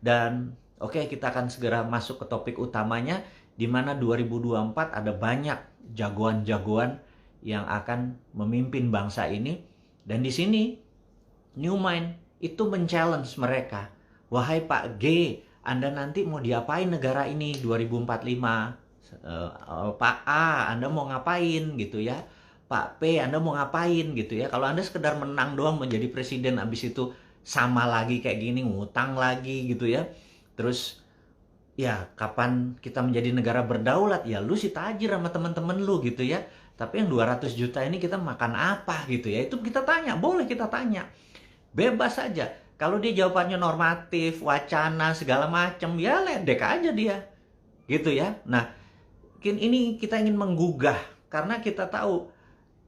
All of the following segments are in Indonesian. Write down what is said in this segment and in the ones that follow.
Dan oke, kita akan segera masuk ke topik utamanya, di mana 2024 ada banyak jagoan-jagoan yang akan memimpin bangsa ini. Dan di sini New Mind itu men-challenge mereka. Wahai Pak G, Anda nanti mau diapain negara ini 2045? Pak A, Anda mau ngapain gitu ya? Pak P, Anda mau ngapain gitu ya? Kalau Anda sekedar menang doang menjadi presiden, abis itu sama lagi kayak gini, ngutang lagi gitu ya. Terus ya kapan kita menjadi negara berdaulat? Ya lu sih tajir sama temen-temen lu gitu ya. Tapi yang 200 juta ini kita makan apa gitu ya? Itu kita tanya, boleh kita tanya. Bebas saja. Kalau dia jawabannya normatif, wacana, segala macam, ya ledek aja dia. Gitu ya. Nah, ini kita ingin menggugah karena kita tahu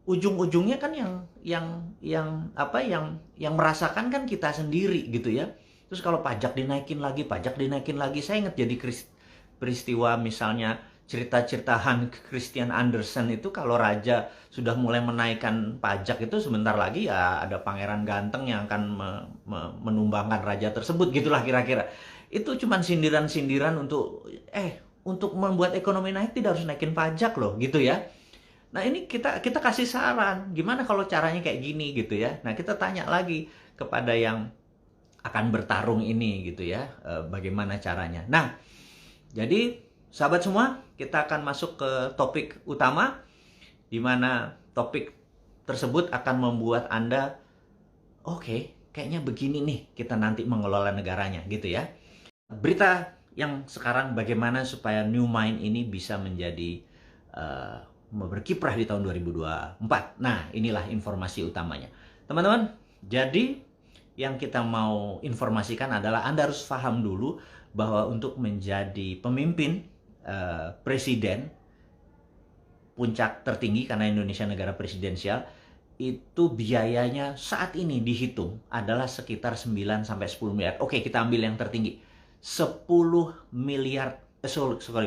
ujung-ujungnya kan yang merasakan kan kita sendiri gitu ya. Terus kalau pajak dinaikin lagi, saya ingat jadi peristiwa misalnya cerita-cerita Hans Christian Andersen itu, kalau raja sudah mulai menaikkan pajak itu sebentar lagi ya ada pangeran ganteng yang akan menumbangkan raja tersebut, gitulah kira-kira. Itu cuman sindiran-sindiran untuk membuat ekonomi naik tidak harus naikin pajak loh gitu ya. Nah ini kita kasih saran, gimana kalau caranya kayak gini gitu ya. Nah kita tanya lagi kepada yang akan bertarung ini gitu ya, bagaimana caranya. Nah jadi sahabat semua, kita akan masuk ke topik utama, di mana topik tersebut akan membuat Anda, oke, kayaknya begini nih kita nanti mengelola negaranya gitu ya. Berita yang sekarang bagaimana supaya New Mind ini bisa menjadi berkiprah di tahun 2024. Nah, inilah informasi utamanya. Teman-teman, jadi yang kita mau informasikan adalah Anda harus paham dulu bahwa untuk menjadi pemimpin presiden puncak tertinggi, karena Indonesia negara presidensial, itu biayanya saat ini dihitung adalah sekitar 9 sampai 10 miliar. Oke, kita ambil yang tertinggi. 10 miliar,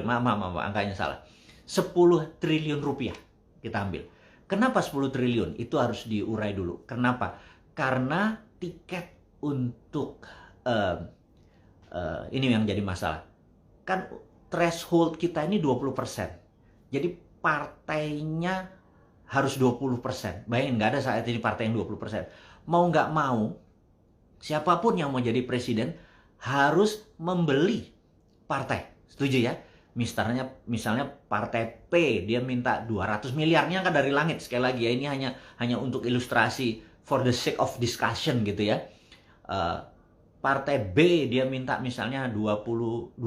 maaf, angkanya salah. 10 triliun rupiah kita ambil. Kenapa 10 triliun? Itu harus diurai dulu. Kenapa? Karena tiket untuk ini yang jadi masalah. Kan threshold kita ini 20%. Jadi partainya harus 20%. Bayangin, nggak ada saat ini partai yang 20%. Mau nggak mau, siapapun yang mau jadi presiden harus membeli partai. Setuju ya? Misalnya partai P, dia minta 200 miliarnya kan dari langit. Sekali lagi ya, ini hanya untuk ilustrasi, for the sake of discussion gitu ya. Partai B dia minta misalnya 200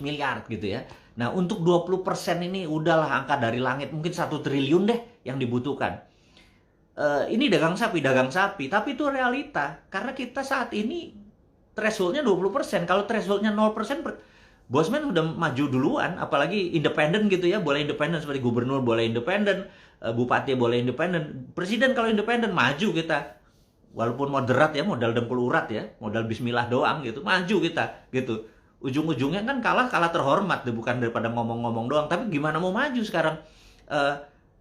miliar gitu ya. Nah untuk 20% ini udahlah angka dari langit, mungkin 1 triliun deh yang dibutuhkan. Ini dagang sapi, tapi itu realita. Karena kita saat ini thresholdnya 20%. Kalau thresholdnya 0%, Bosman udah maju duluan, apalagi independen gitu ya. Boleh independen seperti gubernur boleh independen, bupati boleh independen, presiden kalau independen maju kita. Walaupun moderat ya, modal dengkul urat ya, modal bismillah doang gitu, maju kita gitu. Ujung-ujungnya kan kalah terhormat deh, bukan daripada ngomong-ngomong doang. Tapi gimana mau maju sekarang?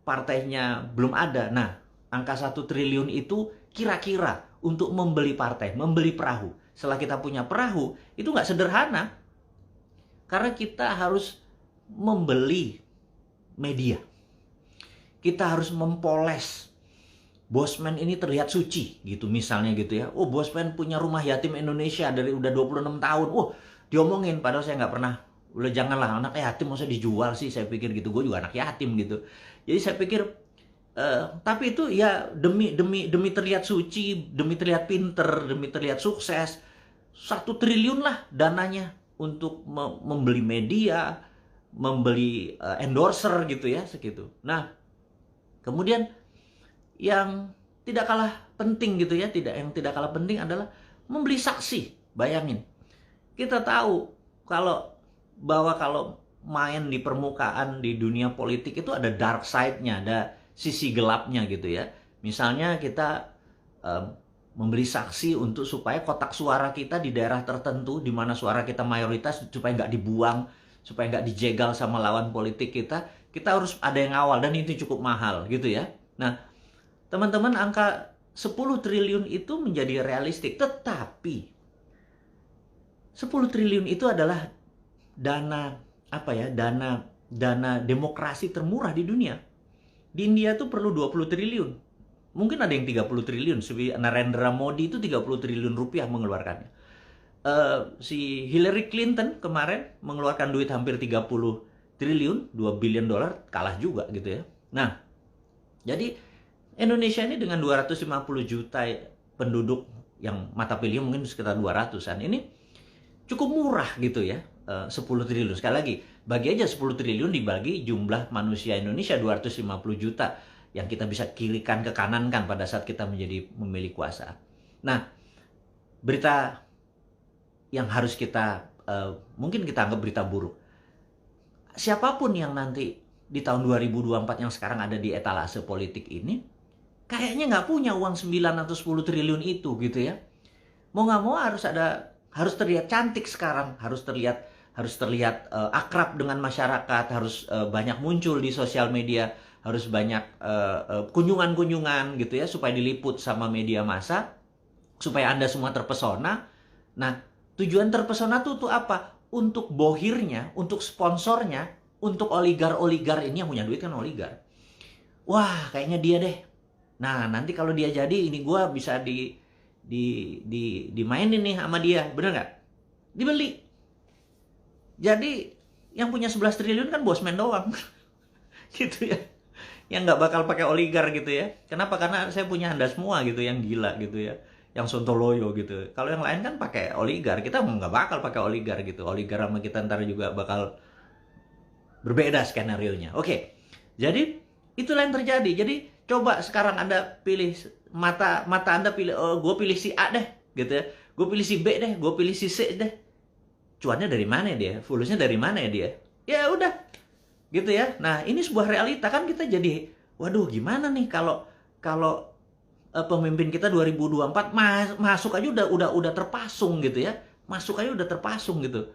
Partainya belum ada. Nah, angka 1 triliun itu kira-kira untuk membeli partai, membeli perahu. Setelah kita punya perahu, itu nggak sederhana. Karena kita harus membeli media. Kita harus mempoles. Bosman ini terlihat suci gitu misalnya gitu ya. Oh, Bosman punya rumah yatim Indonesia dari udah 26 tahun. Oh, diomongin padahal saya nggak pernah. Udah janganlah, anak yatim masa dijual sih, saya pikir gitu. Gue juga anak yatim gitu. Jadi saya pikir tapi itu ya demi terlihat suci, demi terlihat pinter, demi terlihat sukses. 1 triliun lah dananya untuk membeli media, membeli endorser gitu ya, segitu. Nah, kemudian yang tidak kalah penting gitu ya, yang tidak kalah penting adalah membeli saksi. Bayangin, kita tahu bahwa kalau main di permukaan di dunia politik itu ada dark side-nya, ada sisi gelapnya gitu ya. Misalnya kita membeli saksi untuk supaya kotak suara kita di daerah tertentu di mana suara kita mayoritas supaya nggak dibuang, supaya nggak dijegal sama lawan politik kita harus ada yang ngawal, dan itu cukup mahal gitu ya. Nah, teman-teman, angka 10 triliun itu menjadi realistik, tetapi 10 triliun itu adalah dana apa ya? Dana demokrasi termurah di dunia. Di India tuh perlu 20 triliun. Mungkin ada yang 30 triliun. Narendra Modi itu 30 triliun rupiah mengeluarkannya. Si Hillary Clinton kemarin mengeluarkan duit hampir 30 triliun, 2 billion dolar, kalah juga gitu ya. Nah, jadi Indonesia ini dengan 250 juta penduduk yang mata pilih mungkin sekitar 200-an, ini cukup murah gitu ya. 10 triliun. Sekali lagi, bagi aja 10 triliun dibagi jumlah manusia Indonesia 250 juta yang kita bisa kirikan ke kanan kan pada saat kita menjadi memilih kuasa. Nah, berita yang harus kita mungkin kita anggap berita buruk. Siapapun yang nanti di tahun 2024 yang sekarang ada di etalase politik ini, kayaknya nggak punya uang 9 atau 10 triliun itu gitu ya. Mau nggak mau harus terlihat cantik sekarang, harus terlihat akrab dengan masyarakat, harus banyak muncul di sosial media, harus banyak kunjungan-kunjungan gitu ya, supaya diliput sama media massa, supaya Anda semua terpesona. Nah, tujuan terpesona tuh apa? Untuk bohirnya, untuk sponsornya, untuk oligar-oligar ini yang punya duit kan oligar. Wah, kayaknya dia deh. Nah, nanti kalau dia jadi, ini gue bisa dimainin nih sama dia, bener nggak? Dibeli. Jadi yang punya 11 triliun kan bosman doang. Gitu ya. Yang nggak bakal pakai oligar gitu ya. Kenapa? Karena saya punya Anda semua gitu yang gila gitu ya. Yang sontoloyo gitu. Kalau yang lain kan pakai oligar, kita nggak bakal pakai oligar gitu. Oligar sama kita ntar juga bakal berbeda skenario-nya. Oke. Jadi itulah yang terjadi. Jadi coba sekarang Anda pilih mata Anda pilih, gue pilih si A deh gitu ya. Gue pilih si B deh, gue pilih si C deh. Cuannya dari mana dia? Fulusnya dari mana ya dia? Ya udah. Gitu ya. Nah, ini sebuah realita kan, kita jadi waduh gimana nih kalau pemimpin kita 2024 masuk aja udah terpasung gitu ya. Masuk aja udah terpasung gitu.